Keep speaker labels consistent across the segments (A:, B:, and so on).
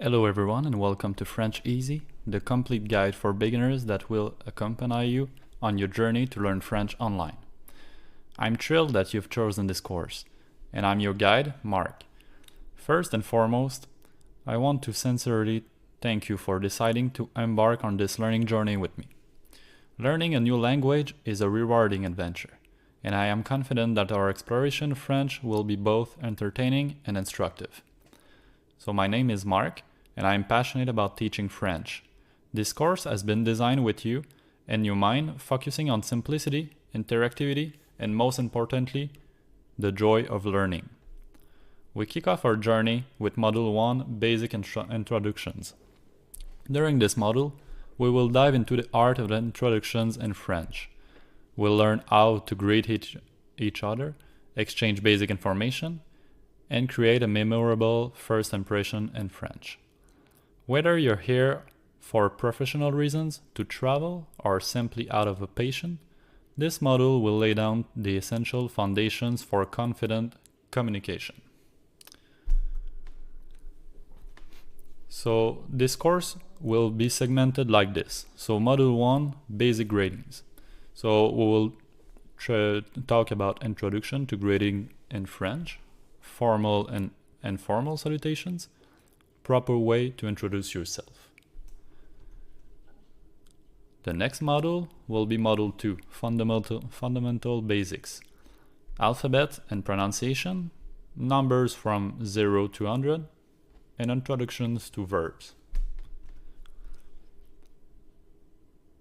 A: Hello everyone and welcome to French Easy, the complete guide for beginners that will accompany you on your journey to learn French online. I'm thrilled that you've chosen this course, and I'm your guide, Mark. First and foremost, I want to sincerely thank you for deciding to embark on this learning journey with me. Learning a new language is a rewarding adventure, and I am confident that our exploration of French will be both entertaining and instructive. So my name is Mark, and I am passionate about teaching French. This course has been designed with you and your mind, focusing on simplicity, interactivity, and most importantly, the joy of learning. We kick off our journey with Module 1, Basic Introductions. During this module, we will dive into the art of the introductions in French. We'll learn how to greet each other, exchange basic information, and create a memorable first impression in French. Whether you're here for professional reasons, to travel, or simply out of a passion, this module will lay down the essential foundations for confident communication. So this course will be segmented like this. So Module 1, Basic Greetings. So we will talk about introduction to greeting in French, formal and informal salutations, proper way to introduce yourself. The next module will be Module 2, Fundamental Basics. Alphabet and pronunciation, numbers from 0 to 100, and introductions to verbs.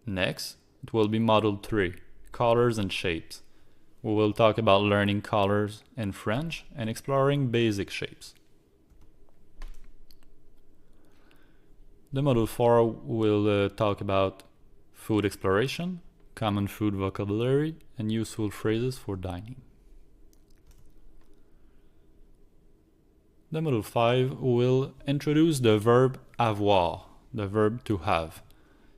A: Next, it will be Module 3, Colors and Shapes. We will talk about learning colors in French and exploring basic shapes. The Module 4 will talk about food exploration, common food vocabulary, and useful phrases for dining. The Module 5 will introduce the verb avoir, the verb to have.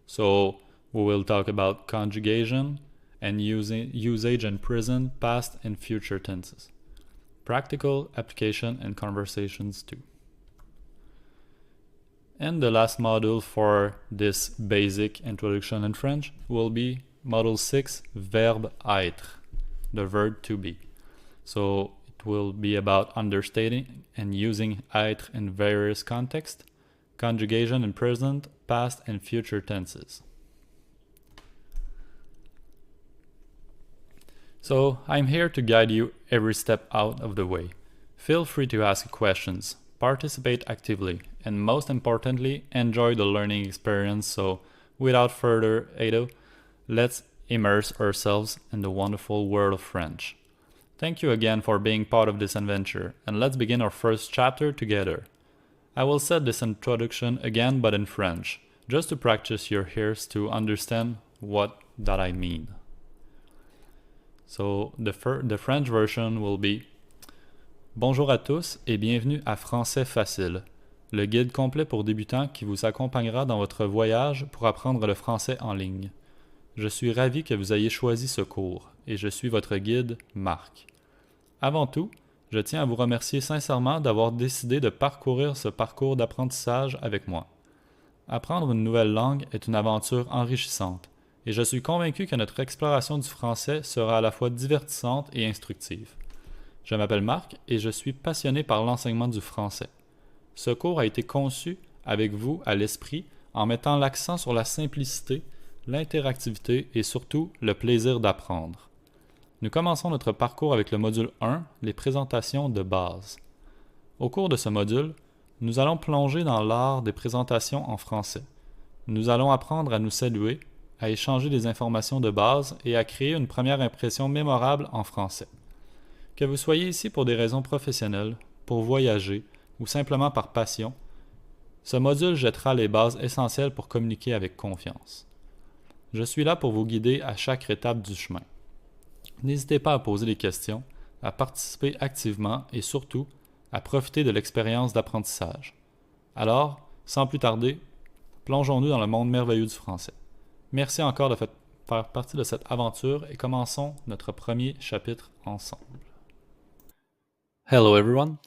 A: So we will talk about conjugation and usage in present, past, and future tenses. Practical application and conversations too. And the last module for this basic introduction in French will be Module 6, Verbe être, the verb to be. So it will be about understanding and using être in various contexts, conjugation in present, past, and future tenses. So I'm here to guide you every step out of the way. Feel free to ask questions, participate actively, and most importantly, enjoy the learning experience. So without further ado, let's immerse ourselves in the wonderful world of French. Thank you again for being part of this adventure, and let's begin our first chapter together. I will set this introduction again but in French, just to practice your ears to understand what that I mean. So the French version will be Bonjour à tous et bienvenue à Français Facile, le guide complet pour débutants qui vous accompagnera dans votre voyage pour apprendre le français en ligne. Je suis ravi que vous ayez choisi ce cours et je suis votre guide, Marc. Avant tout, je tiens à vous remercier sincèrement d'avoir décidé de parcourir ce parcours d'apprentissage avec moi. Apprendre une nouvelle langue est une aventure enrichissante et je suis convaincu que notre exploration du français sera à la fois divertissante et instructive. Je m'appelle Marc et je suis passionné par l'enseignement du français. Ce cours a été conçu avec vous à l'esprit en mettant l'accent sur la simplicité, l'interactivité et surtout le plaisir d'apprendre. Nous commençons notre parcours avec le module 1, les présentations de base. Au cours de ce module, nous allons plonger dans l'art des présentations en français. Nous allons apprendre à nous saluer, à échanger des informations de base et à créer une première impression mémorable en français. Que vous soyez ici pour des raisons professionnelles, pour voyager ou simplement par passion, ce module jettera les bases essentielles pour communiquer avec confiance. Je suis là pour vous guider à chaque étape du chemin. N'hésitez pas à poser des questions, à participer activement et surtout à profiter de l'expérience d'apprentissage. Alors, sans plus tarder, plongeons-nous dans le monde merveilleux du français. Merci encore de faire partie de cette aventure et commençons notre premier chapitre ensemble. Hello everyone.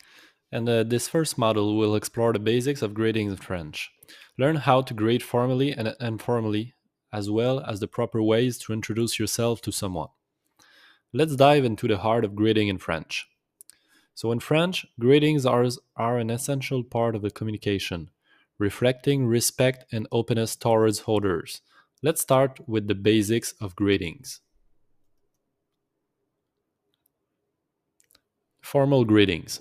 A: And this first model will explore the basics of greetings in French. Learn how to greet formally and informally, as well as the proper ways to introduce yourself to someone. Let's dive into the heart of greeting in French. So, in French, greetings are an essential part of the communication, reflecting respect and openness towards others. Let's start with the basics of greetings. Formal greetings.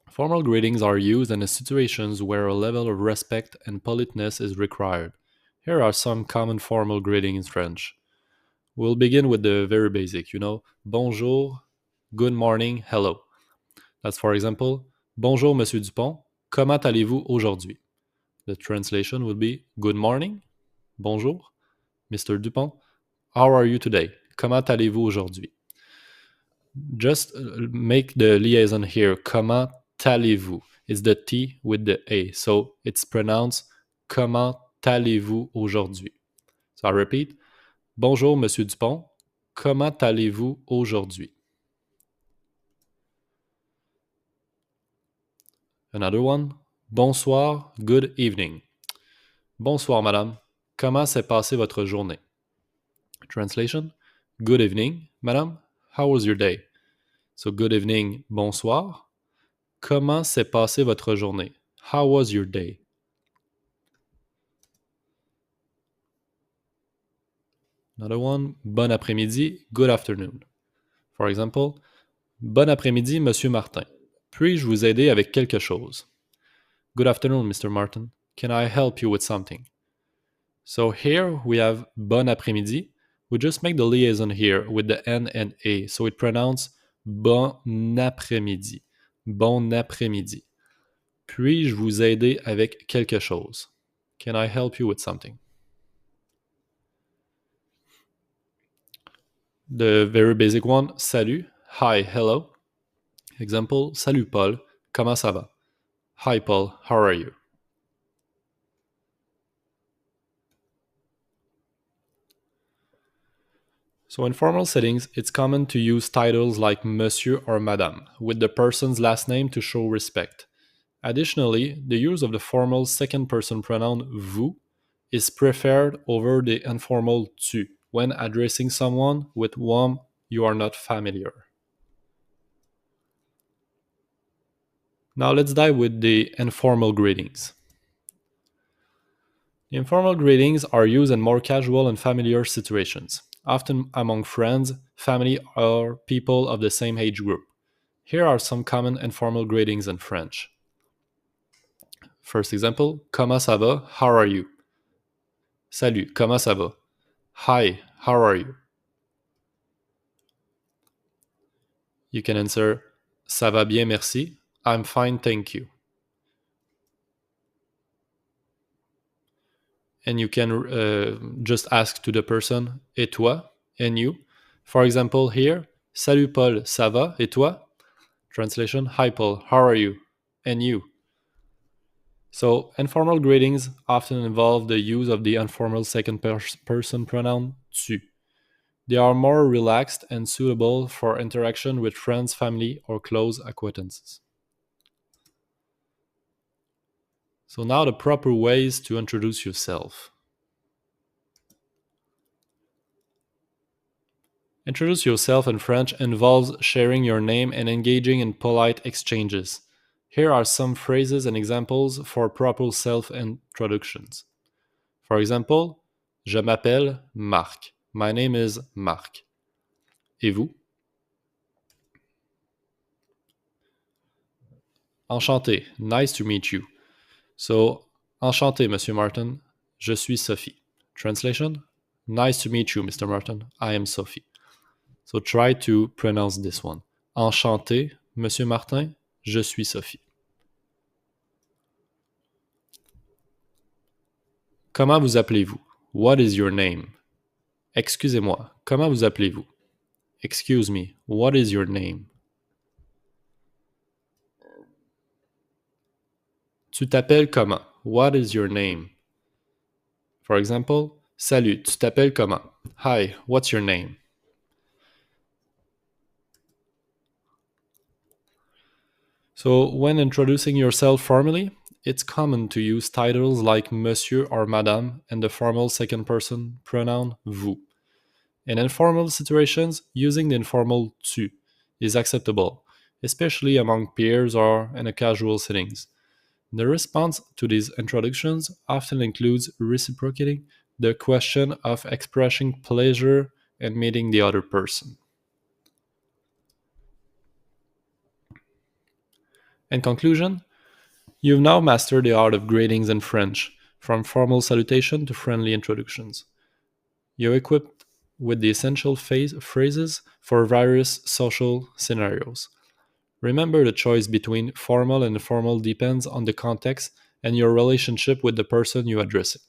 A: Formal greetings are used in situations where a level of respect and politeness is required. Here are some common formal greetings in French. We'll begin with the very basic, bonjour, good morning, hello. That's for example, bonjour Monsieur Dupont, comment allez-vous aujourd'hui? The translation would be good morning, bonjour, Mr. Dupont, how are you today? Comment allez-vous aujourd'hui? Just make the liaison here, comment allez-vous? It's the T with the A, so it's pronounced comment allez-vous aujourd'hui? So I repeat, bonjour Monsieur Dupont, comment allez-vous aujourd'hui? Another one, bonsoir, good evening. Bonsoir madame, comment s'est passée votre journée? Translation, good evening, madame, how was your day? So good evening, bonsoir. Comment s'est passée votre journée? How was your day? Another one, bon après-midi, good afternoon. For example, bon après-midi, Monsieur Martin. Puis-je vous aider avec quelque chose? Good afternoon, Mr. Martin. Can I help you with something? So here we have bon après-midi. We just make the liaison here with the N and A. So it pronounced bon après-midi. Bon après-midi. Puis-je vous aider avec quelque chose? Can I help you with something? The very basic one, salut, hi, hello. Example, salut Paul, comment ça va? Hi Paul, how are you? So in formal settings, it's common to use titles like monsieur or madame with the person's last name to show respect. Additionally, the use of the formal second person pronoun vous is preferred over the informal tu when addressing someone with whom you are not familiar. Now let's dive with the informal greetings. The informal greetings are used in more casual and familiar situations, often among friends, family, or people of the same age group. Here are some common informal greetings in French. First example, comment ça va? How are you? Salut, comment ça va? Hi, how are you? You can answer, ça va bien, merci. I'm fine, thank you. And you can just ask to the person, et toi? And you? For example, here, salut Paul, ça va? Et toi? Translation, hi Paul, how are you? And you? So, informal greetings often involve the use of the informal second person pronoun tu. They are more relaxed and suitable for interaction with friends, family, or close acquaintances. So, now the proper ways to introduce yourself. Introduce yourself in French involves sharing your name and engaging in polite exchanges. Here are some phrases and examples for proper self introductions. For example, je m'appelle Marc. My name is Marc. Et vous? Enchanté. Nice to meet you. So, enchanté, Monsieur Martin. Je suis Sophie. Translation? Nice to meet you, Mr. Martin. I am Sophie. So try to pronounce this one. Enchanté, Monsieur Martin. Je suis Sophie. Comment vous appelez-vous? What is your name? Excusez-moi. Comment vous appelez-vous? Excuse me. What is your name? Tu t'appelles comment? What is your name? For example, salut, tu t'appelles comment? Hi, what's your name? So, when introducing yourself formally, it's common to use titles like Monsieur or Madame and the formal second person pronoun vous. In informal situations, using the informal tu is acceptable, especially among peers or in a casual settings. The response to these introductions often includes reciprocating the question of expressing pleasure in meeting the other person. In conclusion, you've now mastered the art of greetings in French, from formal salutation to friendly introductions. You're equipped with the essential phrases for various social scenarios. Remember, the choice between formal and informal depends on the context and your relationship with the person you address it.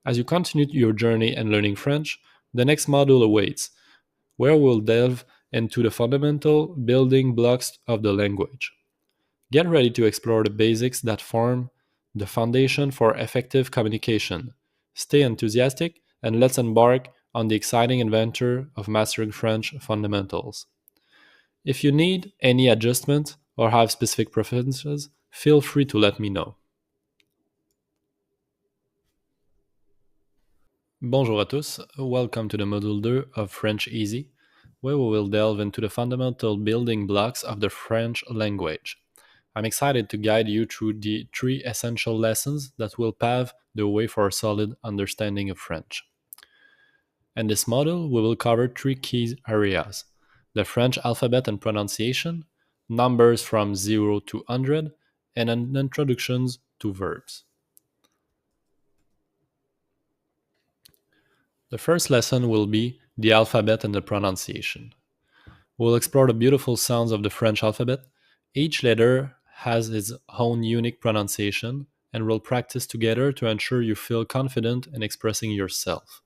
A: As you continue your journey in learning French, the next module awaits, where we'll delve into the fundamental building blocks of the language. Get ready to explore the basics that form the foundation for effective communication. Stay enthusiastic and let's embark on the exciting adventure of mastering French fundamentals. If you need any adjustment or have specific preferences, feel free to let me know. Bonjour à tous, welcome to the Module 2 of French Easy, where we will delve into the fundamental building blocks of the French language. I'm excited to guide you through the three essential lessons that will pave the way for a solid understanding of French. In this module, we will cover three key areas: the French alphabet and pronunciation, numbers from 0 to 100, and an introductions to verbs. The first lesson will be the alphabet and the pronunciation. We'll explore the beautiful sounds of the French alphabet. Each letter has its own unique pronunciation, and we'll practice together to ensure you feel confident in expressing yourself.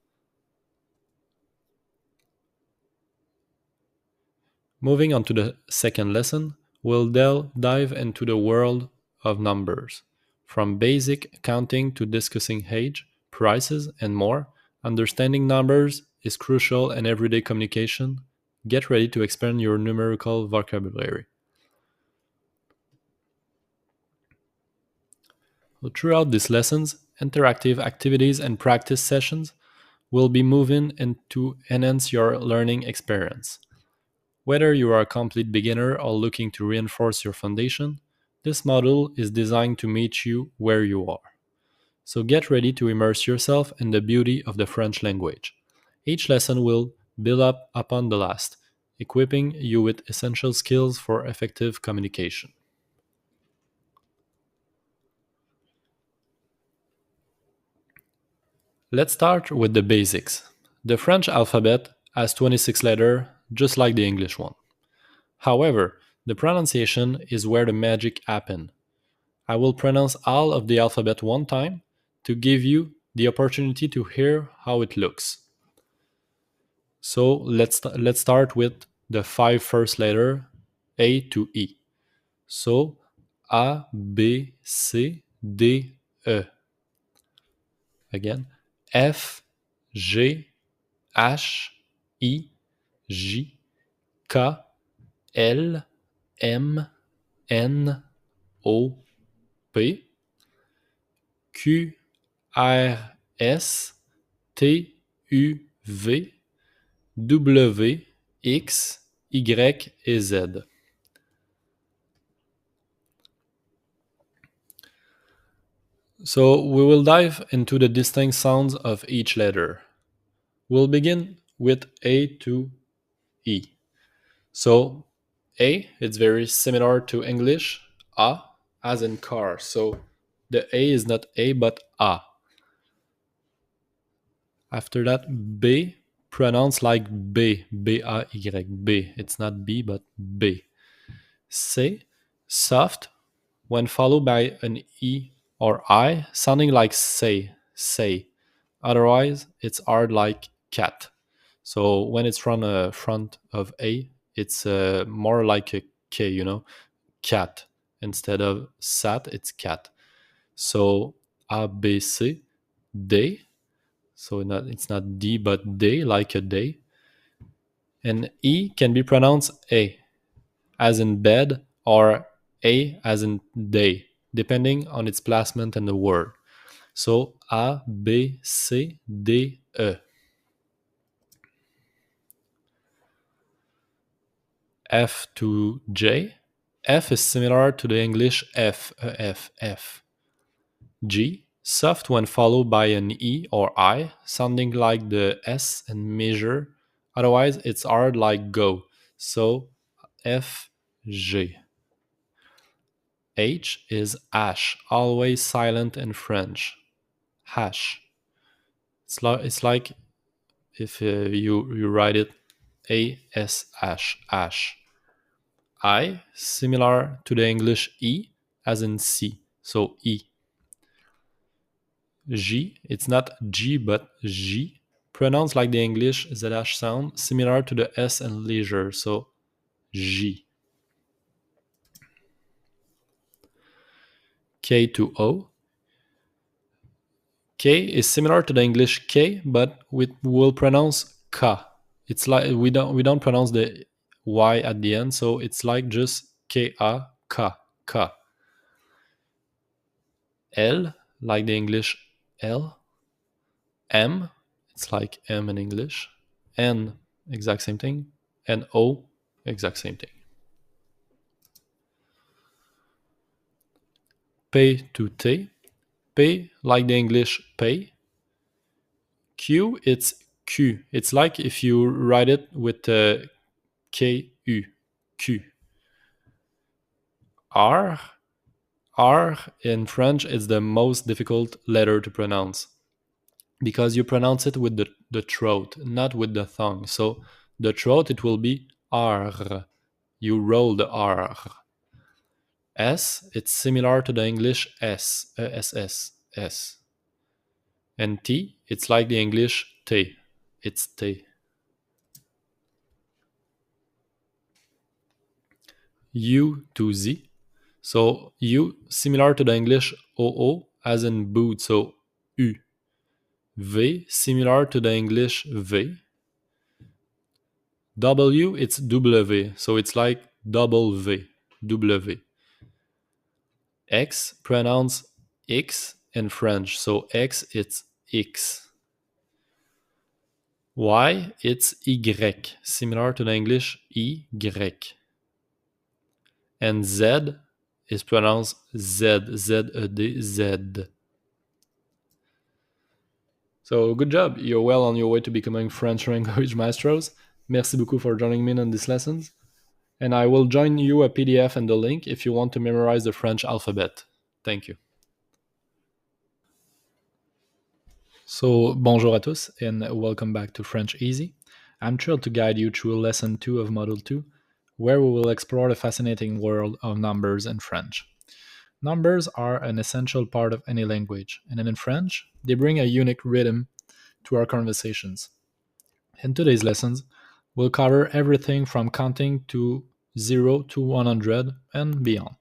A: Moving on to the second lesson, we'll dive into the world of numbers. From basic counting to discussing age, prices, and more, understanding numbers is crucial in everyday communication. Get ready to expand your numerical vocabulary. Throughout these lessons, interactive activities and practice sessions will be moving in to enhance your learning experience. Whether you are a complete beginner or looking to reinforce your foundation, this module is designed to meet you where you are. So get ready to immerse yourself in the beauty of the French language. Each lesson will build up upon the last, equipping you with essential skills for effective communication. Let's start with the basics. The French alphabet has 26 letters, just like the English one. However, the pronunciation is where the magic happens. I will pronounce all of the alphabet one time to give you the opportunity to hear how it looks. So let's start with the five first letter A to E. So A, B, C, D, E. Again, F, G, H, I, J, K, L, M, N, O, P, Q, R, S, T, U, V, W, X, Y et Z. So we will dive into the distinct sounds of each letter. We'll begin with A to E. So A, it's very similar to English, A, as in car. So the A is not A but A. After that, B, pronounced like B, B-A-Y, B. It's not B but B. C, soft, when followed by an E or I, sounding like say. Otherwise, it's hard like cat. So when it's from the front of A, it's more like a K, cat. Instead of sat, it's cat. So A, B, C, D. So it's not D, but day, like a day. And E can be pronounced A, as in bed, or A as in day, depending on its placement in the word. So A, B, C, D, E. F to J. F is similar to the English F, F, F. G, soft when followed by an E or I, sounding like the S in measure. Otherwise, it's hard like go. So F, G. H is ash, always silent in French. Hash. It's like if you write it A-S, ash, ash. I, similar to the English E, as in C, so E. G, it's not G but G, pronounced like the English ZH sound, similar to the S in leisure, so G. K to O. K is similar to the English K, but we will pronounce K. It's like we don't pronounce the Y at the end, so it's like just K A K K. L, like the English L. M, it's like M in English. N, exact same thing. And O, exact same thing. P to T. P, like the English pay. Q, it's Q. It's like if you write it with K-U, Q. R, R in French is the most difficult letter to pronounce because you pronounce it with the throat, not with the tongue. So the throat, it will be R. You roll the R. S, it's similar to the English S, S, S, S. And T, it's like the English T. It's T. U to Z. So U, similar to the English OO, as in boot, so U. V, similar to the English V. W, it's W, so it's like double V, W. X, pronounce X in French, so X, it's X. Y, it's Y, similar to the English Y. And Z is pronounced Z, Z-E-D, Z. So good job, you're well on your way to becoming French language maestros. Merci beaucoup for joining me in these lessons. And I will join you a PDF and the link if you want to memorize the French alphabet. Thank you. So, bonjour à tous, and welcome back to French Easy. I'm thrilled to guide you through lesson 2 of Module 2, where we will explore the fascinating world of numbers in French. Numbers are an essential part of any language, and in French, they bring a unique rhythm to our conversations. In today's lessons, we'll cover everything from counting to 0 to 100 and beyond.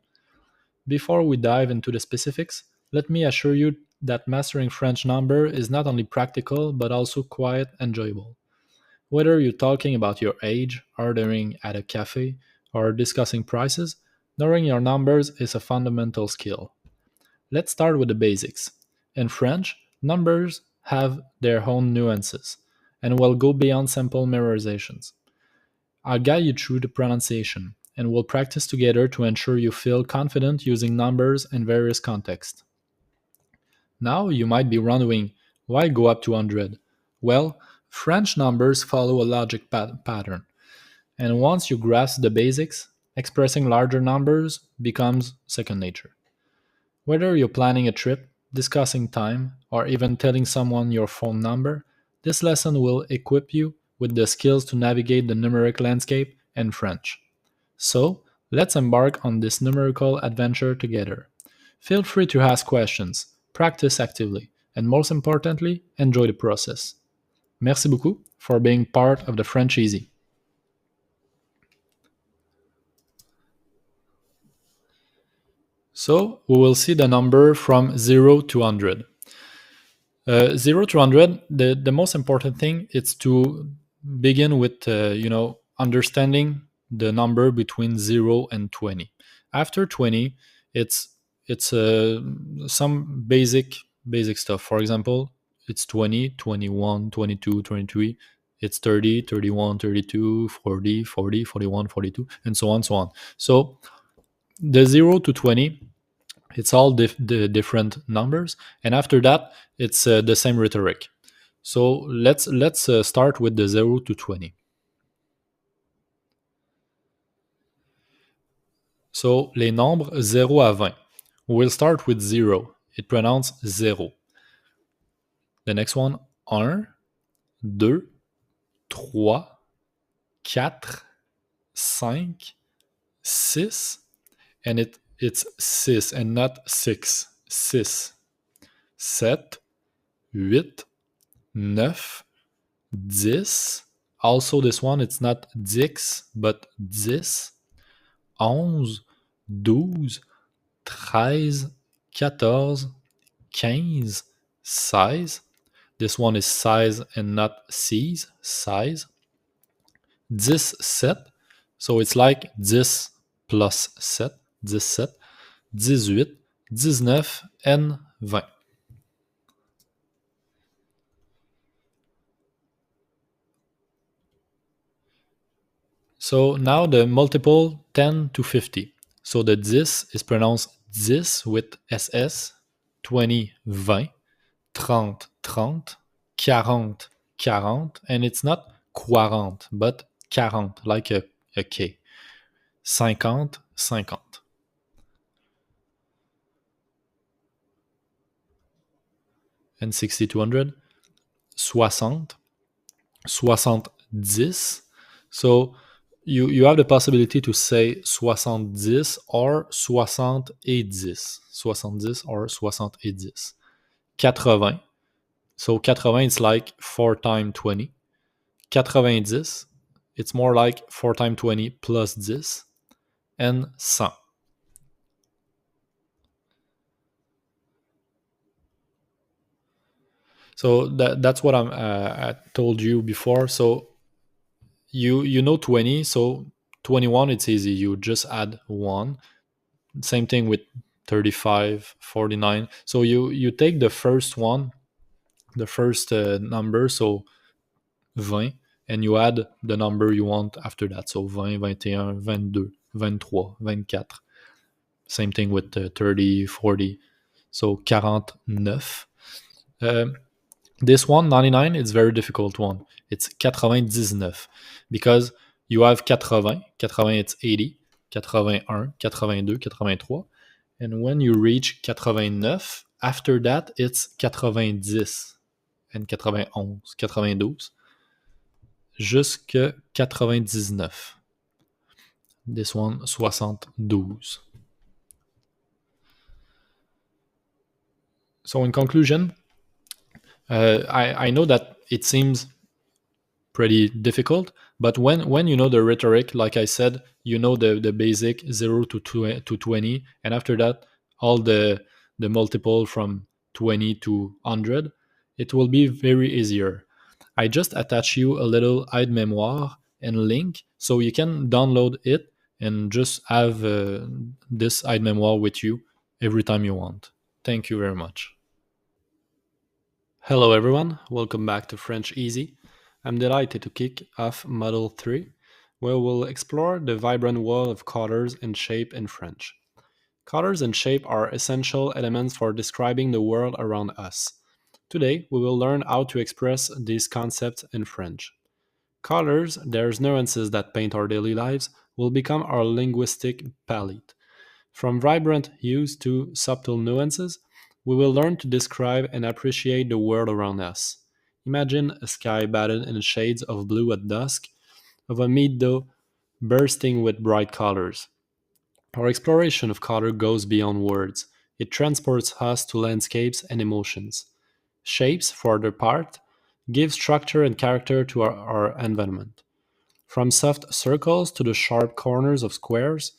A: Before we dive into the specifics, let me assure you that mastering French number is not only practical but also quite enjoyable. Whether you're talking about your age, ordering at a cafe, or discussing prices, knowing your numbers is a fundamental skill. Let's start with the basics. In French, numbers have their own nuances and will go beyond simple memorizations. I'll guide you through the pronunciation, and we'll practice together to ensure you feel confident using numbers in various contexts. Now, you might be wondering, why go up to 100? Well, French numbers follow a logic pattern, and once you grasp the basics, expressing larger numbers becomes second nature. Whether you're planning a trip, discussing time, or even telling someone your phone number, this lesson will equip you with the skills to navigate the numeric landscape in French. So, let's embark on this numerical adventure together. Feel free to ask questions, practice actively, and most importantly, enjoy the process. Merci beaucoup for being part of the French Easy. So, we will see the number from 0 to 100. 0 to 100, the most important thing is to begin with, understanding the number between 0 and 20. After 20, it's it's some basic stuff. For example, it's 20, 21, 22, 23. It's 30, 31, 32, 40, 40, 41, 42, and so on, so on. So the 0 to 20, it's all the different numbers, and after that, it's the same rhetoric. So let's start with the 0 to 20. So les nombres 0 à 20. We'll start with 0. It pronounced 0. The next one, 1, 2, 3, 4, 5, 6, and it's 6 and not 6. 6, 7, 8, 9, 10. Also, this one, it's not 10, but 10, 11, 12, 13, 14, 15, 16. This one is size and not size. Size. 17. So it's like 10 plus 7. 17, 18, 19, and 20. So now the multiple 10 to 50. So the 10 is pronounced 10 with SS, 20, 20, 30, 30, 40, 40, and it's not 40, but 40, like a K. 50, 50. And 6200, 60, 70. So you have the possibility to say 70 or 70. 70 or 70. 80. So 80 is like 4 times 20. 90, it's more like 4 times 20 plus 10. And 100. So that's what I told you before. So you know 20, so 21 it's easy. You just add 1. Same thing with 35, 49. So you take the first one, the first number, so 20, and you add the number you want after that. So 20, 21, 22, 23, 24. Same thing with 30, 40. So 49. This one, 99, it's a very difficult one. It's 99 because you have 80, 80 it's 80, 81, 82, 83. And when you reach 89, after that, it's 90 and 91, 92, jusque 99. This one, 72. So in conclusion, I know that it seems pretty difficult, but when you know the rhetoric, like I said, you know the basic 0 to 20, and after that, all the multiple from 20 to 100, it will be very easier. I just attach you a little aide-mémoire and link so you can download it and just have this aide-mémoire with you every time you want. Thank you very much. Hello everyone, welcome back to French Easy. I'm delighted to kick off Model 3, where we'll explore the vibrant world of colors and shape in French. Colors and shape are essential elements for describing the world around us. Today, we will learn how to express these concepts in French. Colors, their nuances that paint our daily lives, will become our linguistic palette. From vibrant hues to subtle nuances, we will learn to describe and appreciate the world around us. Imagine a sky bathed in shades of blue at dusk, of a meadow bursting with bright colors. Our exploration of color goes beyond words. It transports us to landscapes and emotions. Shapes, for their part, give structure and character to our environment. From soft circles to the sharp corners of squares,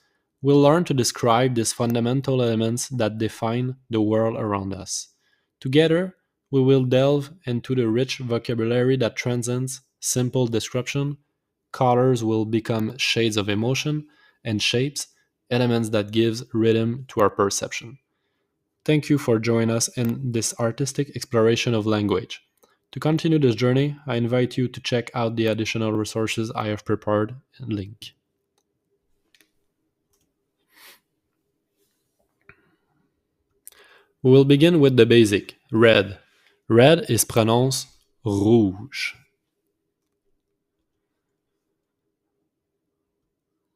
A: we'll learn to describe these fundamental elements that define the world around us. Together, we will delve into the rich vocabulary that transcends simple description. Colors will become shades of emotion, and shapes, elements that gives rhythm to our perception. Thank you for joining us in this artistic exploration of language. To continue this journey, I invite you to check out the additional resources I have prepared and link. We will begin with the basic, red. Red is pronounced rouge.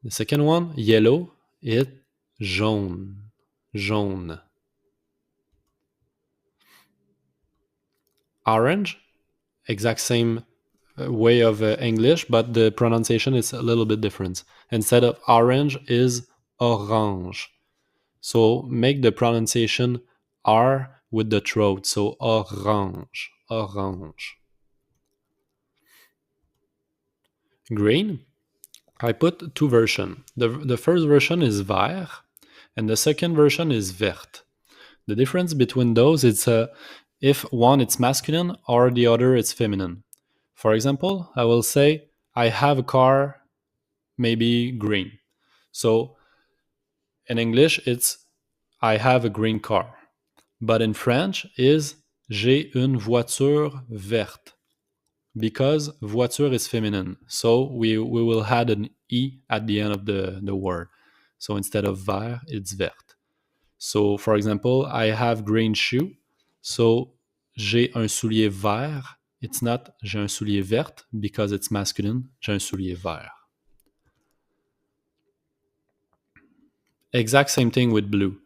A: The second one, yellow, it's jaune. Jaune. Orange, exact same way of English, but the pronunciation is a little bit different. Instead of orange is orange. So make the pronunciation R with the throat. So orange, orange. Green, I put two versions. The first version is vert, and the second version is verte. The difference between those is if one it's masculine or the other it's feminine. For example, I will say I have a car, maybe green. So in English it's I have a green car. But in French is j'ai une voiture verte because voiture is feminine. So we will add an E at the end of the word. So instead of vert, it's verte. So for example, I have green shoe. So j'ai un soulier vert. It's not j'ai un soulier verte because it's masculine. J'ai un soulier vert. Exact same thing with blue.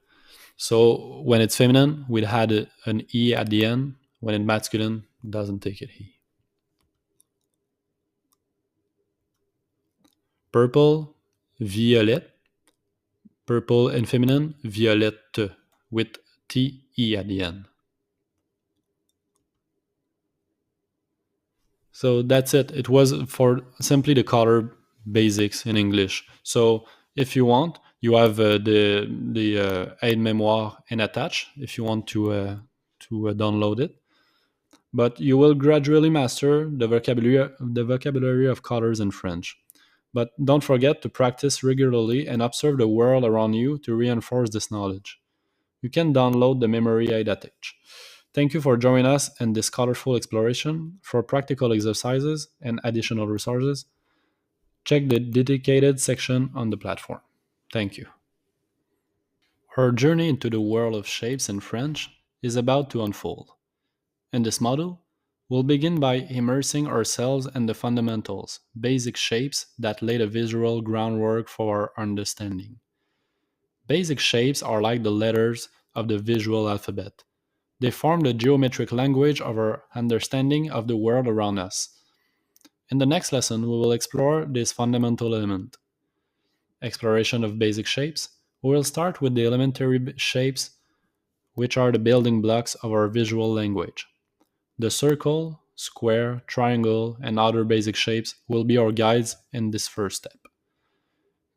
A: So when it's feminine, we'd add an E at the end. When it's masculine, doesn't take an E. Purple, violet. Purple in feminine, violette with T-E at the end. So that's it. It was for simply the color basics in English. So if you want, you have the aide mémoire in attach if you want to download it. But you will gradually master the vocabulary of colors in French. But don't forget to practice regularly and observe the world around you to reinforce this knowledge. You can download the memory aid attach. Thank you for joining us in this colorful exploration. For practical exercises and additional resources, check the dedicated section on the platform. Thank you. Our journey into the world of shapes in French is about to unfold. In this module, we'll begin by immersing ourselves in the fundamentals, basic shapes that lay the visual groundwork for our understanding. Basic shapes are like the letters of the visual alphabet. They form the geometric language of our understanding of the world around us. In the next lesson, we will explore this fundamental element. Exploration of basic shapes. We will start with the elementary shapes, which are the building blocks of our visual language. The circle, square, triangle, and other basic shapes will be our guides in this first step.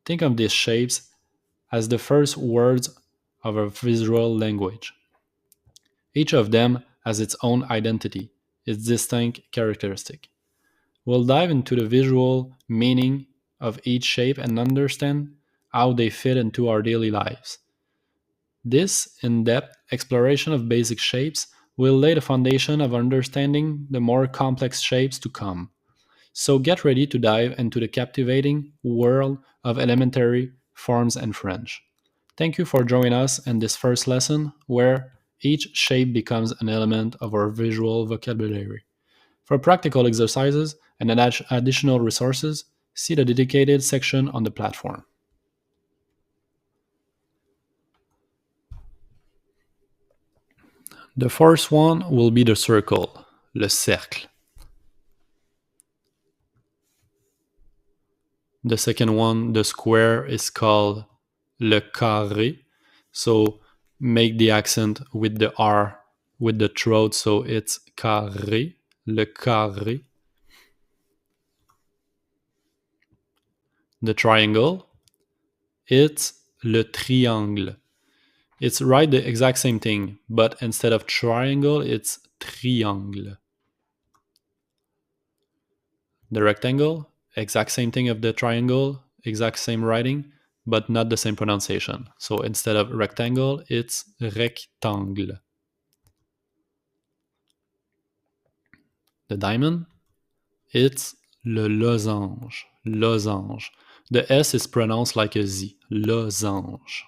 A: Think of these shapes as the first words of our visual language. Each of them has its own identity, its distinct characteristic. We'll dive into the visual meaning of each shape and understand how they fit into our daily lives. This in-depth exploration of basic shapes will lay the foundation of understanding the more complex shapes to come. So get ready to dive into the captivating world of elementary forms and French. Thank you for joining us in this first lesson where each shape becomes an element of our visual vocabulary. For practical exercises and additional resources, see the dedicated section on the platform. The first one will be the circle, le cercle. The second one, the square, is called le carré. So make the accent with the R with the throat, so it's carré, le carré. The triangle, it's le triangle. It's right the exact same thing, but instead of triangle, it's triangle. The rectangle, exact same thing of the triangle, exact same writing, but not the same pronunciation. So instead of rectangle, it's rectangle. The diamond, it's le losange. Losange. The S is pronounced like a Z. Losange.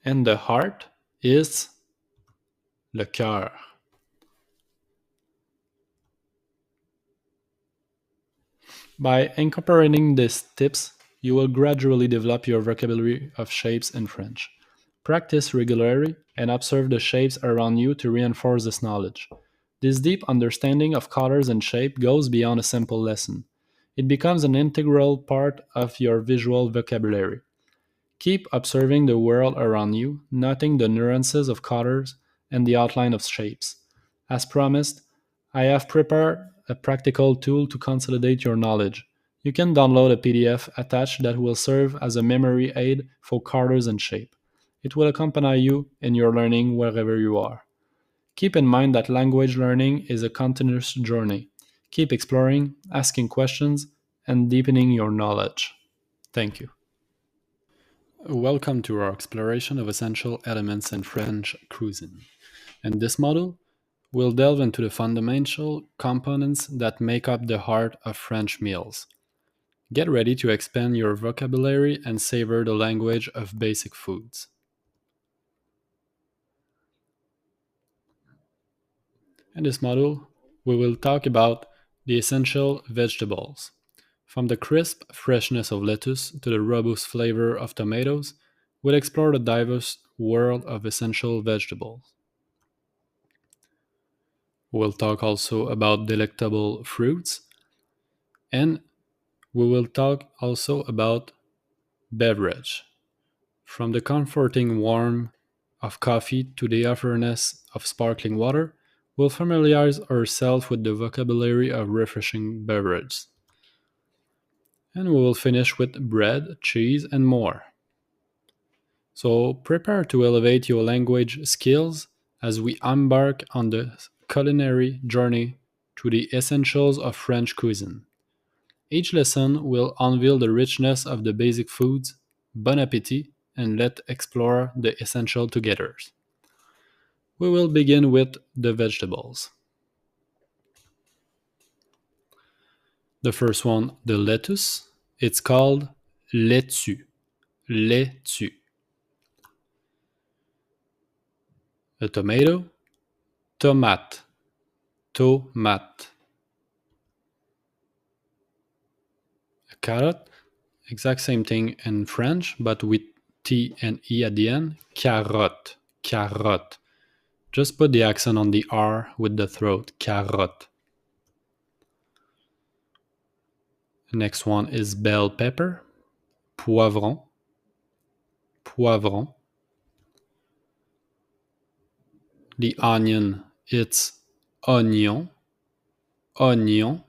A: And the heart is le cœur. By incorporating these tips, you will gradually develop your vocabulary of shapes in French. Practice regularly and observe the shapes around you to reinforce this knowledge. This deep understanding of colors and shape goes beyond a simple lesson. It becomes an integral part of your visual vocabulary. Keep observing the world around you, noting the nuances of colors and the outline of shapes. As promised, I have prepared a practical tool to consolidate your knowledge. You can download a PDF attached that will serve as a memory aid for colors and shape. It will accompany you in your learning wherever you are. Keep in mind that language learning is a continuous journey. Keep exploring, asking questions, and deepening your knowledge. Thank you. Welcome to our exploration of essential elements in French cuisine. In this module, we'll delve into the fundamental components that make up the heart of French meals. Get ready to expand your vocabulary and savor the language of basic foods. In this module, we will talk about the essential vegetables. From the crisp freshness of lettuce to the robust flavor of tomatoes, we'll explore the diverse world of essential vegetables. We'll talk also about delectable fruits, and we will talk also about beverage. From the comforting warmth of coffee to the offerness of sparkling water, we'll familiarize ourselves with the vocabulary of refreshing beverages. And we will finish with bread, cheese, and more. So prepare to elevate your language skills as we embark on the culinary journey to the essentials of French cuisine. Each lesson will unveil the richness of the basic foods. Bon appetit, and let's explore the essential together. We will begin with the vegetables. The first one, the lettuce, it's called laitue. Laitue. A tomato, tomate. Tomate. A carrot, exact same thing in French, but with T and E at the end. Carotte. Carotte. Just put the accent on the R with the throat. Carotte. The next one is bell pepper. Poivron. Poivron. The onion, it's oignon. Oignon.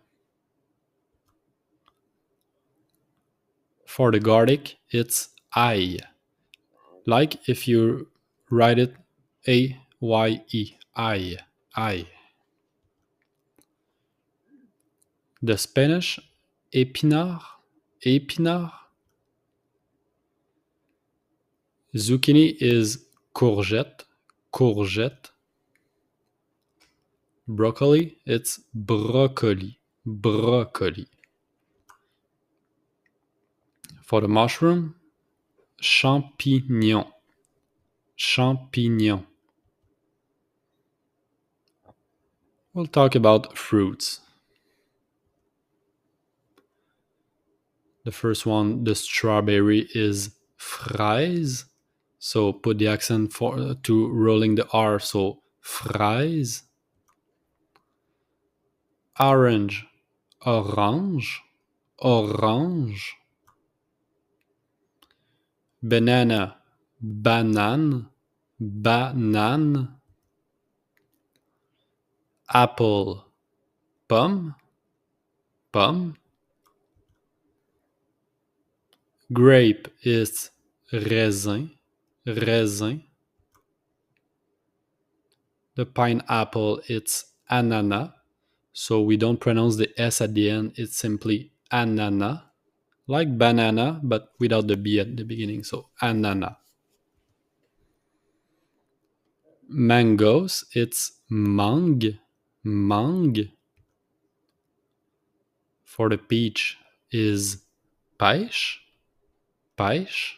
A: For the garlic, it's ail. Like if you write it A-Y-E. Ail. Ail. The Spanish, épinard. Épinard. Zucchini is courgette. Courgette. Broccoli, it's broccoli. Broccoli. For the mushroom, champignon. Champignon. We'll talk about fruits. The first one, the strawberry, is fraise. So put the accent to rolling the R. So fraise. Orange, orange. Orange. Banana, banane. Banane. Apple, pomme. Pomme. Grape is raisin. Raisin. The pineapple, it's ananas. So we don't pronounce the S at the end, it's simply Anana, like banana, but without the B at the beginning. So anana. Mangoes, it's mang, mang. For the peach is peixe, peixe.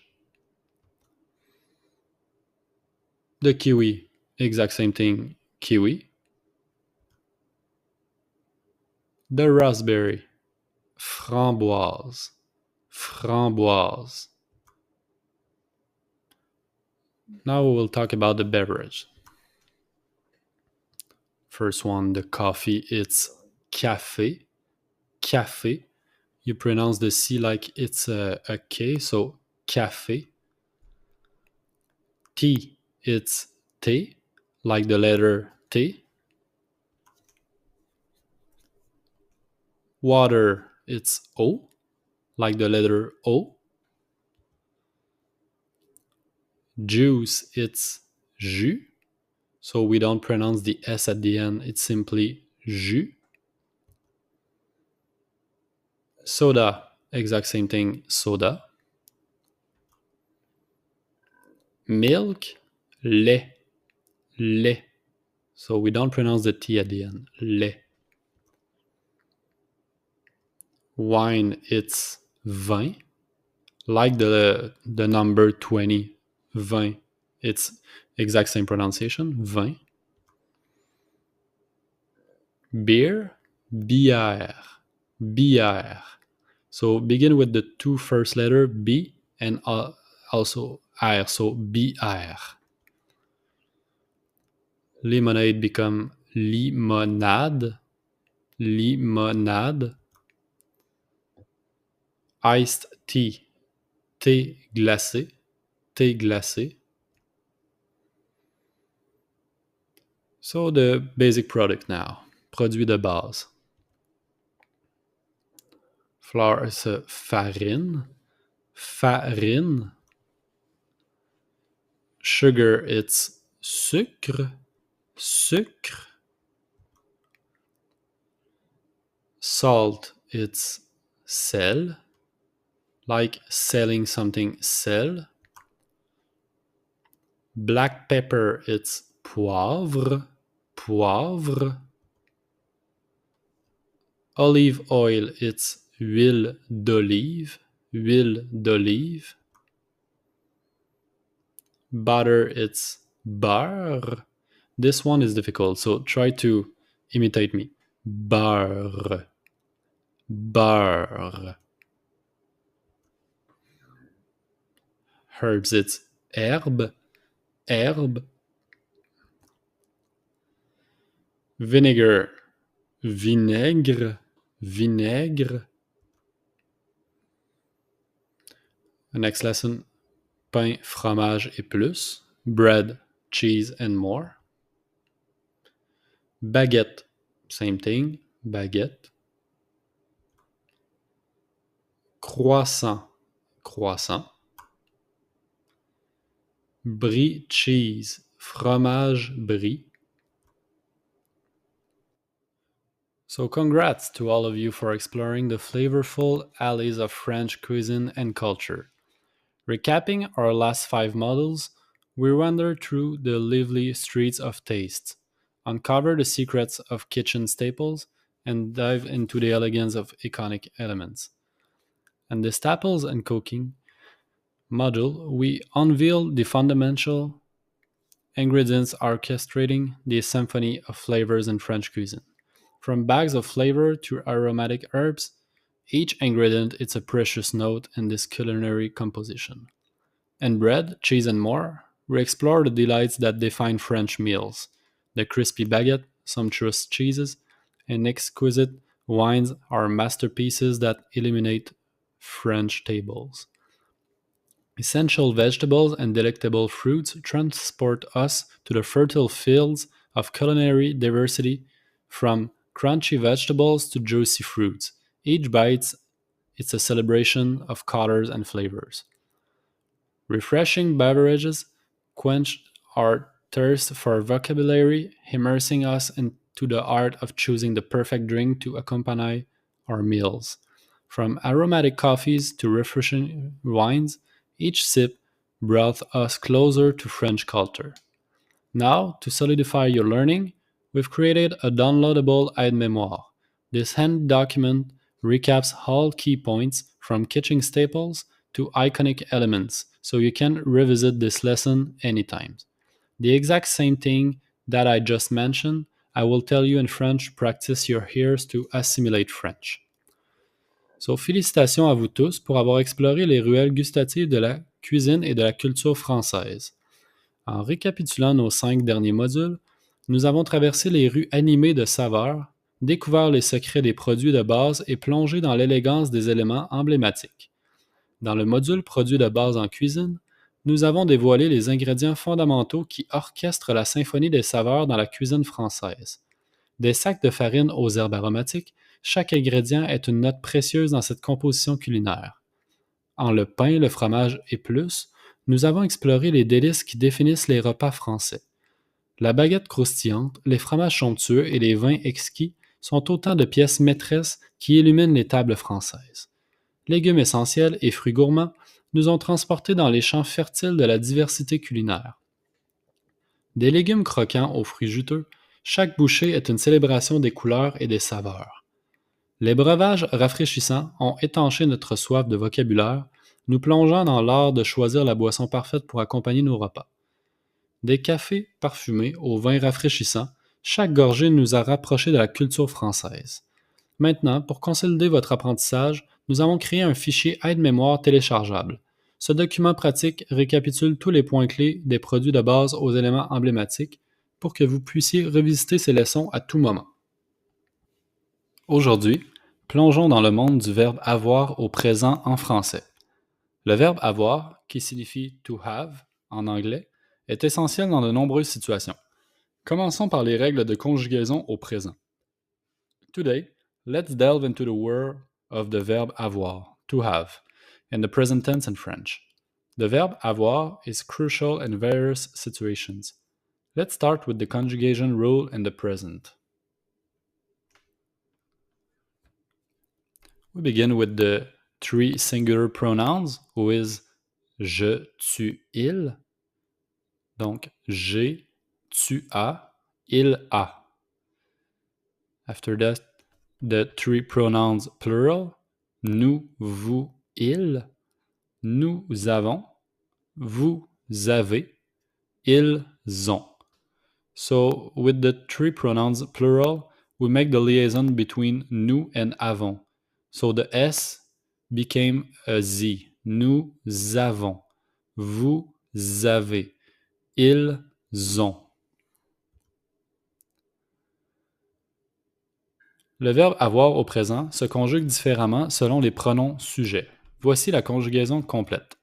A: The kiwi, exact same thing, kiwi. The raspberry, framboise, framboise. Now we will talk about the beverage. First one, the coffee, it's café, café. You pronounce the C like it's a K, so café. Tea, it's T, like the letter T. Water, it's O, like the letter O. Juice, it's jus. So we don't pronounce the S at the end, it's simply jus. Soda, exact same thing, soda. Milk, lait, lait. So we don't pronounce the T at the end, lait. Wine, it's vin, like the number 20, vin. It's exact same pronunciation, vin. Beer, bière, bière. So begin with the two first letter B and also R, so bière. Lemonade become limonade, limonade. Iced tea, thé glacé, thé glacé. So the basic product now, produit de base. Flour is farine, farine. Sugar, it's sucre, sucre. Salt, it's sel, like selling something, sel. Black pepper, it's poivre, poivre. Olive oil, it's huile d'olive, huile d'olive. Butter, it's beurre. This one is difficult, so try to imitate me. Beurre, beurre. Herbs, it's herbe, herbe. Vinegar, vinaigre, vinaigre. Next lesson, pain, fromage et plus. Bread, cheese and more. Baguette, same thing, baguette. Croissant, croissant. Brie cheese, fromage brie. So congrats to all of you for exploring the flavorful alleys of French cuisine and culture. Recapping our last 5 models, we wander through the lively streets of taste, uncover the secrets of kitchen staples, and dive into the elegance of iconic elements. And the staples and cooking module, we unveil the fundamental ingredients orchestrating the symphony of flavors in French cuisine. From bags of flavor to aromatic herbs, each ingredient is a precious note in this culinary composition. In bread, cheese, and more, we explore the delights that define French meals. The crispy baguette, sumptuous cheeses, and exquisite wines are masterpieces that illuminate French tables. Essential vegetables and delectable fruits transport us to the fertile fields of culinary diversity, from crunchy vegetables to juicy fruits. Each bite is a celebration of colors and flavors. Refreshing beverages quench our thirst for vocabulary, immersing us into the art of choosing the perfect drink to accompany our meals. From aromatic coffees to refreshing wines, each sip brought us closer to French culture. Now, to solidify your learning, we've created a downloadable aide-mémoire. This hand document recaps all key points from kitchen staples to iconic elements, so you can revisit this lesson anytime. The exact same thing that I just mentioned, I will tell you in French. Practice your ears to assimilate French. So, félicitations à vous tous pour avoir exploré les ruelles gustatives de la cuisine et de la culture française. En récapitulant nos 5 derniers modules, nous avons traversé les rues animées de saveurs, découvert les secrets des produits de base et plongé dans l'élégance des éléments emblématiques. Dans le module Produits de base en cuisine, nous avons dévoilé les ingrédients fondamentaux qui orchestrent la symphonie des saveurs dans la cuisine française. Des sacs de farine aux herbes aromatiques, chaque ingrédient est une note précieuse dans cette composition culinaire. En le pain, le fromage et plus, nous avons exploré les délices qui définissent les repas français. La baguette croustillante, les fromages somptueux et les vins exquis sont autant de pièces maîtresses qui illuminent les tables françaises. Légumes essentiels et fruits gourmands nous ont transportés dans les champs fertiles de la diversité culinaire. Des légumes croquants aux fruits juteux, chaque bouchée est une célébration des couleurs et des saveurs. Les breuvages rafraîchissants ont étanché notre soif de vocabulaire, nous plongeant dans l'art de choisir la boisson parfaite pour accompagner nos repas. Des cafés parfumés aux vins rafraîchissants, chaque gorgée nous a rapprochés de la culture française. Maintenant, pour consolider votre apprentissage, nous avons créé un fichier aide-mémoire téléchargeable. Ce document pratique récapitule tous les points clés des produits de base aux éléments emblématiques pour que vous puissiez revisiter ces leçons à tout moment. Aujourd'hui, plongeons dans le monde du verbe avoir au présent en français. Le verbe avoir, qui signifie to have en anglais, est essentiel dans de nombreuses situations. Commençons par les règles de conjugaison au présent. Today, let's delve into the world of the verb avoir, to have, in the present tense in French. The verb avoir is crucial in various situations. Let's start with the conjugation rule in the present. We begin with the 3 singular pronouns, who is je, tu, il. Donc, j'ai, tu as, il a. After that, the 3 pronouns plural, nous, vous, il. Nous avons, vous avez, ils ont. So, with the 3 pronouns plural, we make the liaison between nous and avons. So the S became a Z. Nous avons. Vous avez. Ils ont. Le verbe avoir au présent se conjugue différemment selon les pronoms sujets. Voici la conjugaison complète.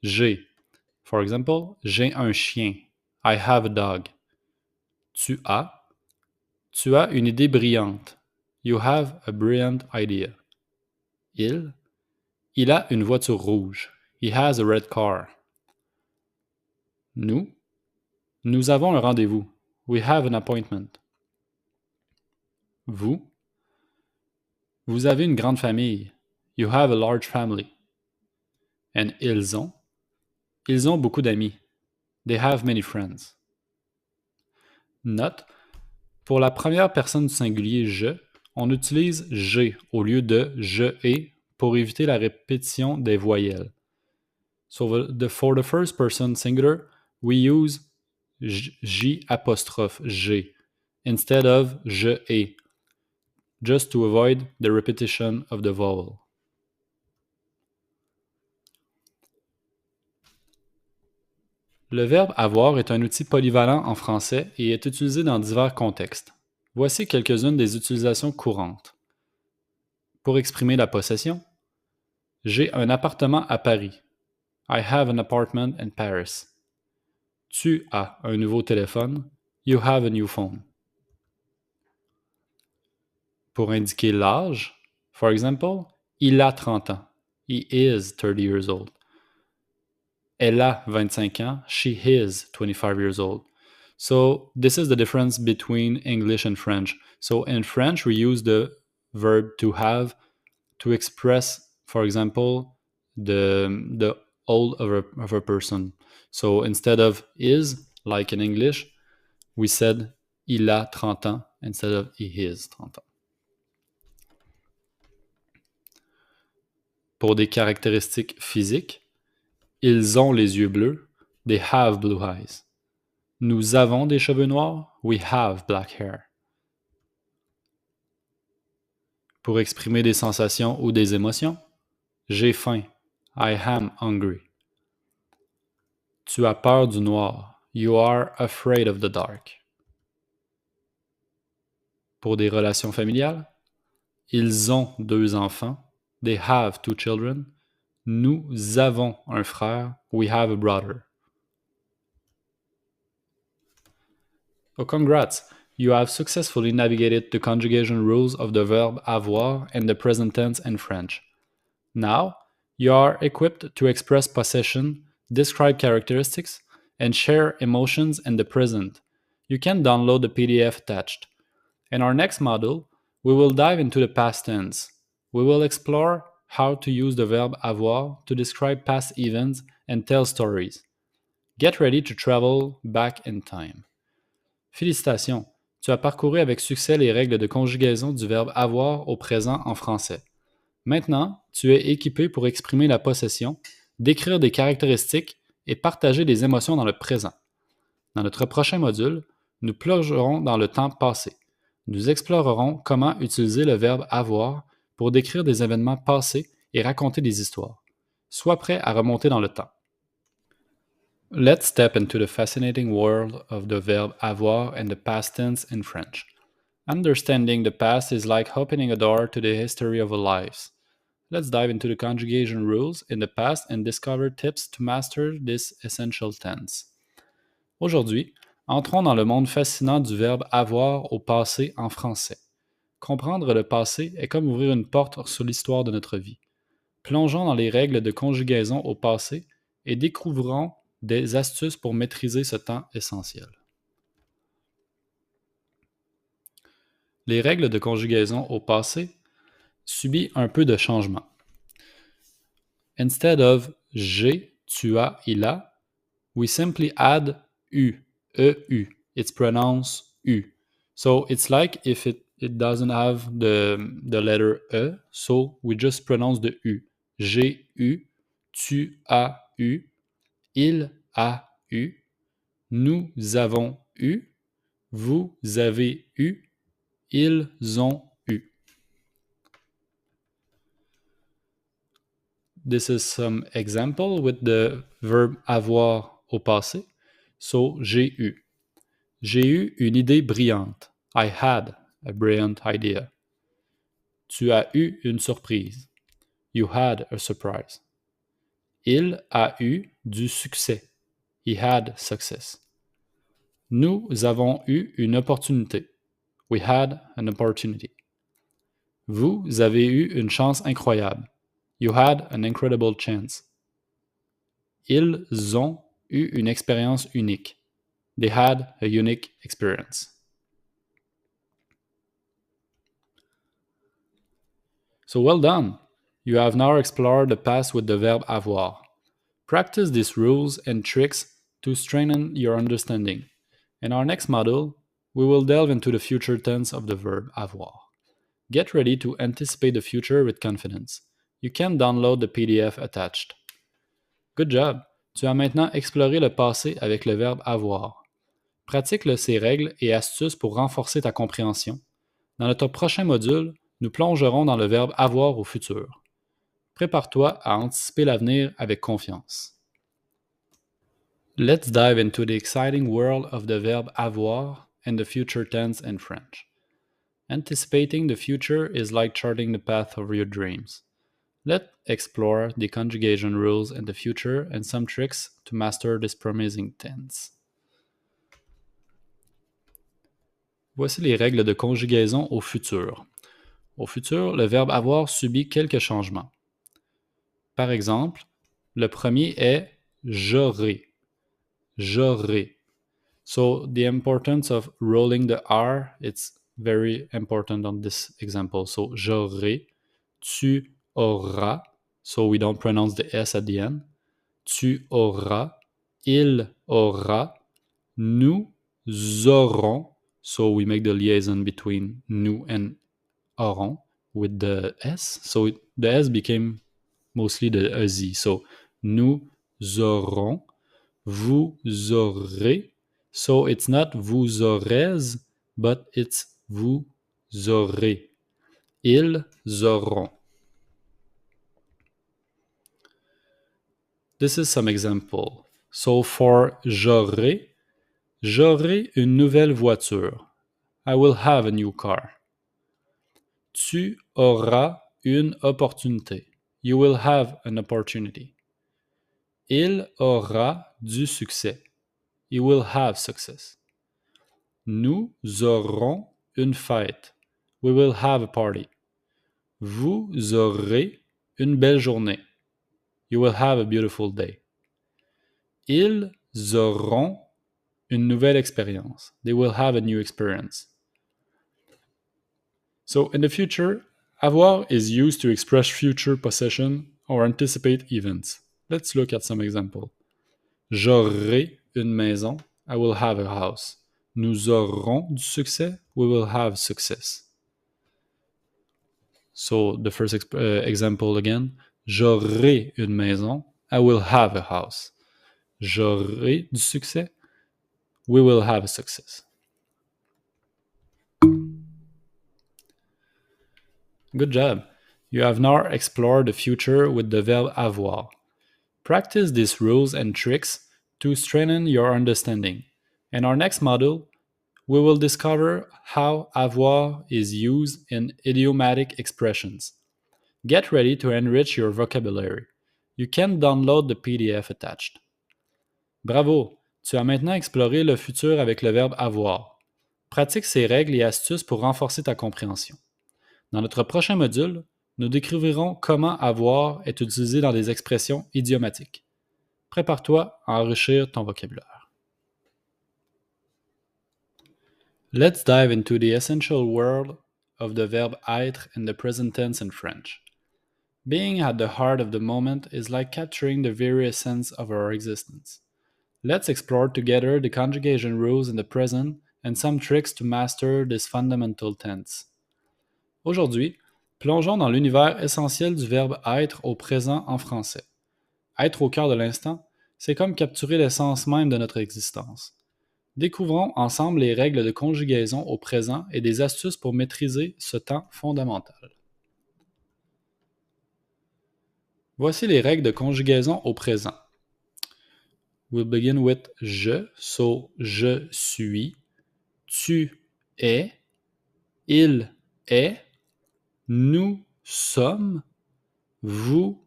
A: J'ai. For example, j'ai un chien. I have a dog. Tu as. Tu as une idée brillante. You have a brilliant idea. Il a une voiture rouge. He has a red car. Nous avons un rendez-vous. We have an appointment. Vous avez une grande famille. You have a large family. And ils ont beaucoup d'amis. They have many friends. Note, pour la première personne du singulier je, on utilise j'ai au lieu de je ai pour éviter la répétition des voyelles. So for the first person singular, we use j apostrophe g instead of je ai, just to avoid the repetition of the vowel. Le verbe avoir est un outil polyvalent en français et est utilisé dans divers contextes. Voici quelques-unes des utilisations courantes. Pour exprimer la possession, j'ai un appartement à Paris. I have an apartment in Paris. Tu as un nouveau téléphone. You have a new phone. Pour indiquer l'âge, for example, il a 30 ans. He is 30 years old. Elle a 25 ans. She is 25 years old. So this is the difference between English and French. So in French, we use the verb to have to express, for example, the old of a person. So instead of is, like in English, we said il a 30 ans instead of he is 30 ans. Pour des caractéristiques physiques, ils ont les yeux bleus. They have blue eyes. Nous avons des cheveux noirs. We have black hair. Pour exprimer des sensations ou des émotions, j'ai faim. I am hungry. Tu as peur du noir. You are afraid of the dark. Pour des relations familiales, ils ont 2 enfants. They have 2 children. Nous avons un frère. We have a brother. Oh, congrats! You have successfully navigated the conjugation rules of the verb avoir and the present tense in French. Now, you are equipped to express possession, describe characteristics, and share emotions in the present. You can download the PDF attached. In our next module, we will dive into the past tense. We will explore how to use the verb avoir to describe past events and tell stories. Get ready to travel back in time. Félicitations, tu as parcouru avec succès les règles de conjugaison du verbe avoir au présent en français. Maintenant, tu es équipé pour exprimer la possession, décrire des caractéristiques et partager des émotions dans le présent. Dans notre prochain module, nous plongerons dans le temps passé. Nous explorerons comment utiliser le verbe avoir pour décrire des événements passés et raconter des histoires. Sois prêt à remonter dans le temps. Let's step into the fascinating world of the verb avoir and the past tense in French. Understanding the past is like opening a door to the history of our lives. Let's dive into the conjugation rules in the past and discover tips to master this essential tense. Aujourd'hui, entrons dans le monde fascinant du verbe avoir au passé en français. Comprendre le passé est comme ouvrir une porte sur l'histoire de notre vie. Plongeons dans les règles de conjugaison au passé et découvrons des astuces pour maîtriser ce temps essentiel. Les règles de conjugaison au passé subissent un peu de changement. Instead of j'ai, tu as, il a, we simply add u, e-u. It's pronounced u. So it's like if it doesn't have the letter e, so we just pronounce the u. J'ai eu, tu as eu, il a eu, nous avons eu, vous avez eu, ils ont eu. This is some example with the verb avoir au passé. So, j'ai eu. J'ai eu une idée brillante. I had a brilliant idea. Tu as eu une surprise. You had a surprise. Il a eu du succès. He had success. Nous avons eu une opportunité. We had an opportunity. Vous avez eu une chance incroyable. You had an incredible chance. Ils ont eu une expérience unique. They had a unique experience. So well done! You have now explored the past with the verb avoir. Practice these rules and tricks to strengthen your understanding. In our next module, we will delve into the future tense of the verb avoir. Get ready to anticipate the future with confidence. You can download the PDF attached. Good job! Tu as maintenant exploré le passé avec le verbe avoir. Pratique ces règles et astuces pour renforcer ta compréhension. Dans notre prochain module, nous plongerons dans le verbe avoir au futur. Prépare-toi à anticiper l'avenir avec confiance. Let's dive into the exciting world of the verb avoir and the future tense in French. Anticipating the future is like charting the path of your dreams. Let's explore the conjugation rules in the future and some tricks to master this promising tense. Voici les règles de conjugaison au futur. Au futur, le verbe avoir subit quelques changements. Par exemple, le premier est j'aurai. J'aurai. So the importance of rolling the R, it's very important on this example. So j'aurai, Tu auras. So we don't pronounce the S at the end. Tu auras. Il aura. Nous aurons. So we make the liaison between nous and auront with the S. So the S became mostly the Z. So nous aurons. Vous aurez. So it's not vous aurez, but it's vous aurez. Ils auront. This is some example. So for j'aurai une nouvelle voiture. I will have a new car. Tu auras une opportunité. You will have an opportunity. Il aura du succès. He will have success. Nous aurons une fête. We will have a party. Vous aurez une belle journée. You will have a beautiful day. Ils auront une nouvelle expérience. They will have a new experience. So in the future, avoir is used to express future possession or anticipate events. Let's look at some example. J'aurai une maison. I will have a house. Nous aurons du succès. We will have success. So the first example again. J'aurai une maison. I will have a house. J'aurai du succès. We will have a success. Good job. You have now explored the future with the verb avoir. Practice these rules and tricks to strengthen your understanding. In our next module, we will discover how avoir is used in idiomatic expressions. Get ready to enrich your vocabulary. You can download the PDF attached. Bravo! Tu as maintenant exploré le futur avec le verbe avoir. Pratique ces règles et astuces pour renforcer ta compréhension. Dans notre prochain module, nous découvrirons comment avoir est utilisé dans des expressions idiomatiques. Prépare-toi à enrichir ton vocabulaire. Let's dive into the essential world of the verb être in the present tense in French. Being at the heart of the moment is like capturing the very essence of our existence. Let's explore together the conjugation rules in the present and some tricks to master this fundamental tense. Aujourd'hui, plongeons dans l'univers essentiel du verbe être au présent en français. Être au cœur de l'instant, c'est comme capturer l'essence même de notre existence. Découvrons ensemble les règles de conjugaison au présent et des astuces pour maîtriser ce temps fondamental. Voici les règles de conjugaison au présent. We'll begin with je, so je suis, tu es, il est, nous sommes, vous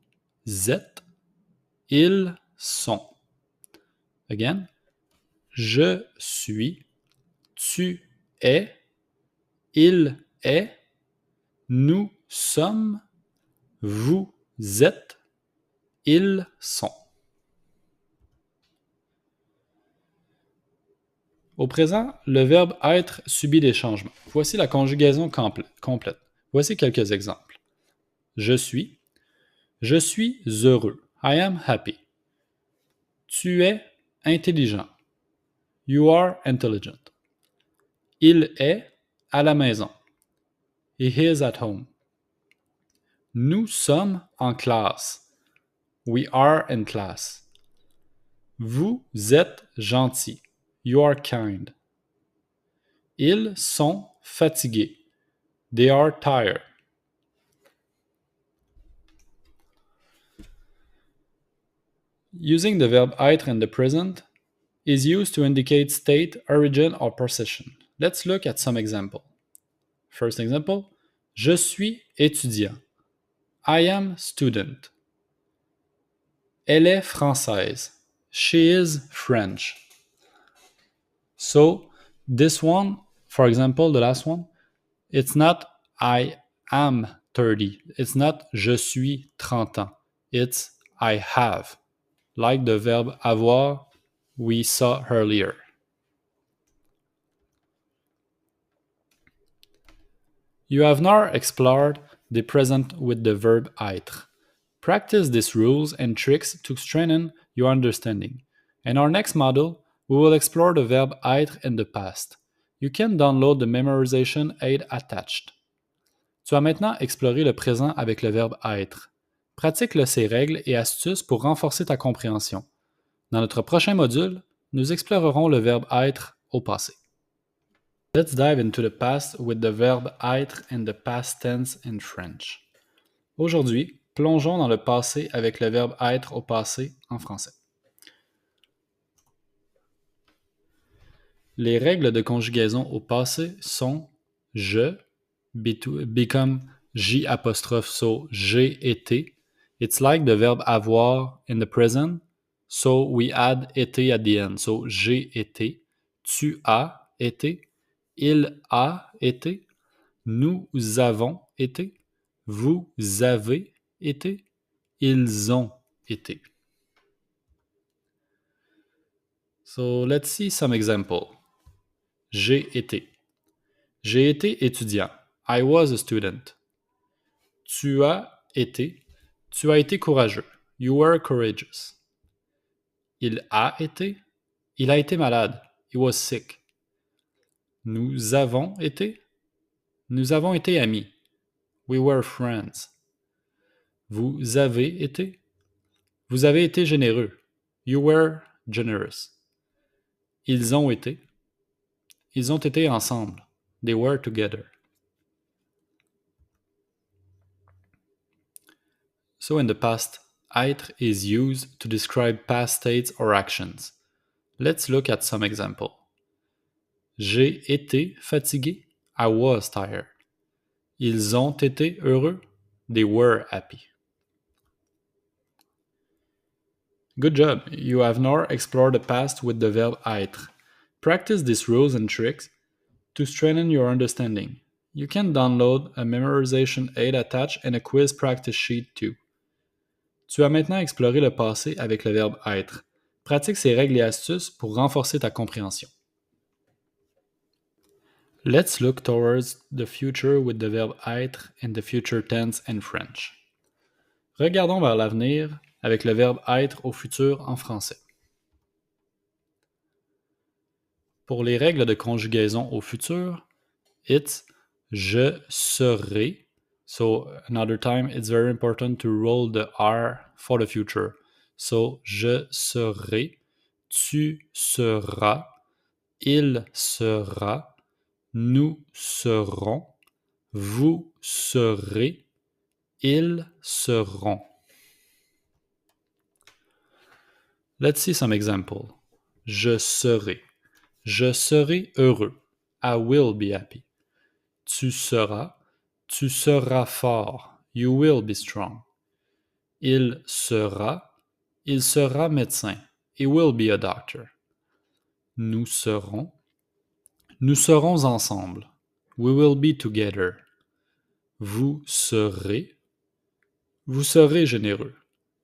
A: êtes, ils sont. Again, je suis, tu es, il est, nous sommes, vous êtes, ils sont. Au présent, le verbe être subit des changements. Voici la conjugaison complète. Voici quelques exemples. Je suis heureux. I am happy. Tu es intelligent. You are intelligent. Il est à la maison. He is at home. Nous sommes en classe. We are in class. Vous êtes gentil. You are kind. Ils sont fatigués. They are tired. Using the verb être in the present is used to indicate state, origin, or possession. Let's look at some example. First example, je suis étudiant. I am student. Elle est française. She is French. So this one, for example, the last one, it's not I am 30. It's not je suis 30 ans. It's I have, like the verb avoir we saw earlier. You have now explored the present with the verb être. Practice these rules and tricks to strengthen your understanding. In our next module, we will explore the verb être in the past. You can download the memorization aid attached. Tu vas maintenant explorer le présent avec le verbe être. Pratique-le ses règles et astuces pour renforcer ta compréhension. Dans notre prochain module, nous explorerons le verbe être au passé. Let's dive into the past with the verb être in the past tense in French. Aujourd'hui, plongeons dans le passé avec le verbe être au passé en français. Les règles de conjugaison au passé sont je, become J apostrophe, so j'ai été. It's like the verb avoir in the present, so we add été at the end. So j'ai été, tu as été, il a été, nous avons été, vous avez été, ils ont été. So let's see some example. J'ai été. J'ai été étudiant. I was a student. Tu as été courageux. You were courageous. Il a été malade. He was sick. Nous avons été amis. We were friends. Vous avez été généreux. You were generous. Ils ont été ensemble. They were together. So in the past, être is used to describe past states or actions. Let's look at some example. J'ai été fatigué. I was tired. Ils ont été heureux. They were happy. Good job. You have now explored the past with the verb être. Practice these rules and tricks to strengthen your understanding. You can download a memorization aid attached and a quiz practice sheet too. Tu as maintenant exploré le passé avec le verbe être. Pratique ces règles et astuces pour renforcer ta compréhension. Let's look towards the future with the verb être in the future tense in French. Regardons vers l'avenir avec le verbe être au futur en français. Pour les règles de conjugaison au futur, it's je serai. So another time, it's very important to roll the R for the future. So je serai, tu seras, il sera, nous serons, vous serez, ils seront. Let's see some example. Je serai. Je serai heureux. I will be happy. Tu seras fort. You will be strong. Il sera médecin. He will be a doctor. Nous serons ensemble. We will be together. Vous serez généreux.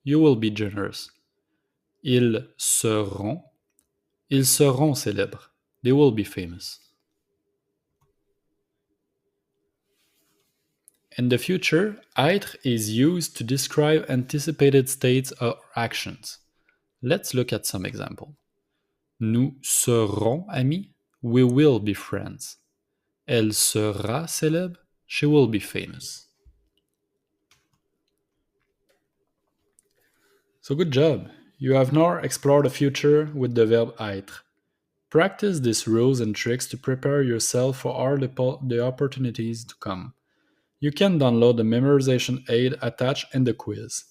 A: You will be generous. Ils seront célèbres. They will be famous. In the future, être is used to describe anticipated states or actions. Let's look at some examples. Nous serons amis. We will be friends. Elle sera célèbre. She will be famous. So good job. You have now explored the future with the verb être. Practice these rules and tricks to prepare yourself for all the opportunities to come. You can download the memorization aid attached in the quiz.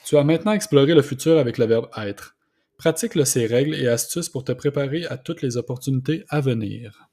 A: Tu as maintenant exploré le futur avec le verbe être. Pratique-le ses règles et astuces pour te préparer à toutes les opportunités à venir.